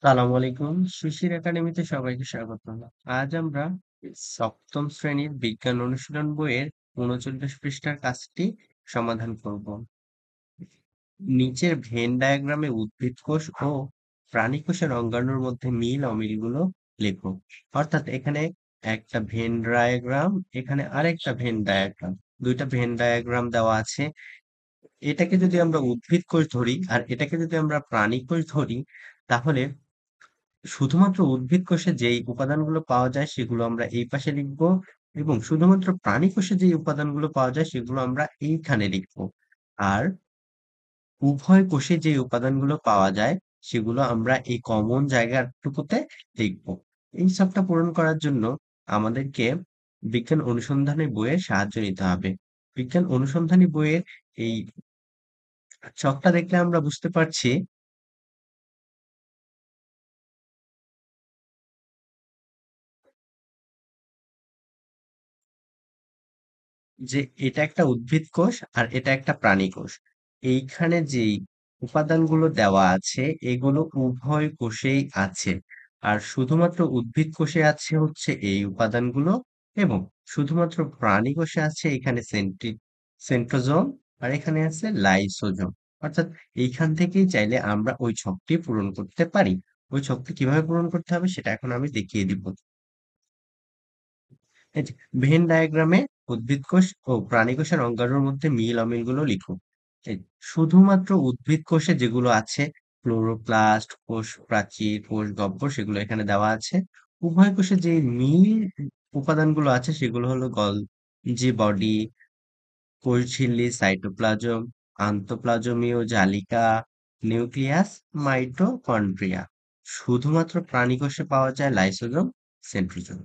সালাম আলাইকুম। শিশির একাডেমিতে সবাইকে স্বাগতম। আজ আমরা সপ্তম শ্রেণীর বিজ্ঞান অনুশীলন বইয়ের ৩৯ পৃষ্ঠার কাজটি সমাধান করব। নিচের ভেন ডায়াগ্রামে উদ্ভিদ কোষ ও প্রাণী কোষের অঙ্গাণুর মধ্যে মিল অমিলগুলো লেখো। অর্থাৎ এখানে একটা ভেন ডায়াগ্রাম, এখানে আরেকটা ভেন ডায়াগ্রাম, দুইটা ভেন ডায়াগ্রাম দেওয়া আছে। এটাকে যদি আমরা উদ্ভিদ কোষ ধরি আর এটাকে যদি আমরা প্রাণী কোষ ধরি, তাহলে শুধুমাত্র উদ্ভিদ কোষে যেই উপাদানগুলো পাওয়া যায় সেগুলো আমরা এই পাশে লিখব, এবং শুধুমাত্র প্রাণী কোষে যেই উপাদানগুলো পাওয়া যায় সেগুলো আমরা এইখানে লিখব। আর উভয় কোষে যে উপাদানগুলো পাওয়া যায় সেগুলো আমরা এই কমন জায়গাটুকুতে লিখব। এই সবটা পূরণ করার জন্য আমাদেরকে বিজ্ঞান অনুসন্ধানী বইয়ের সাহায্য নিতে হবে। বিজ্ঞান অনুসন্ধানী বইয়ের এই ছকটা দেখলে আমরা বুঝতে পারছি যে এটা একটা উদ্ভিদ কোষ আর এটা একটা প্রাণী কোষ। এইখানে যেই উপাদানগুলো দেওয়া আছে এগুলো উভয় কোষেই আছে। আর শুধুমাত্র উদ্ভিদ কোষে আছে হচ্ছে এই উপাদানগুলো, এবং শুধুমাত্র প্রাণী কোষে আছে এখানে সেন্ট্রোজোম, আর এখানে আছে লাইসোজোম। অর্থাৎ এইখান থেকেই চাইলে আমরা ওই ছকটি পূরণ করতে পারি। ওই ছকটি কিভাবে পূরণ করতে হবে সেটা এখন আমি দেখিয়ে দিব। এই যে ভেন ডায়াগ্রামে উদ্ভিদ কোষ ও প্রাণী কোষের অঙ্গাণুর মধ্যে মিল অমিলগুলো লিখুন। এই শুধুমাত্র উদ্ভিদ কোষে যেগুলো আছে, ক্লোরোপ্লাস্ট, কোষ প্রাচীর, কোষ গহ্বর, সেগুলো এখানে দেওয়া আছে। উভয় কোষে যে মিল উপাদানগুলো আছে সেগুলো হলো গলজি বডি, কোষ ঝিল্লি, সাইটোপ্লাজম, আন্তঃপ্লাজমীয় জালিকা, নিউক্লিয়াস, মাইটোকন্ড্রিয়া। শুধুমাত্র প্রাণী কোষে পাওয়া যায় লাইসোজোম, সেন্ট্রোজোম।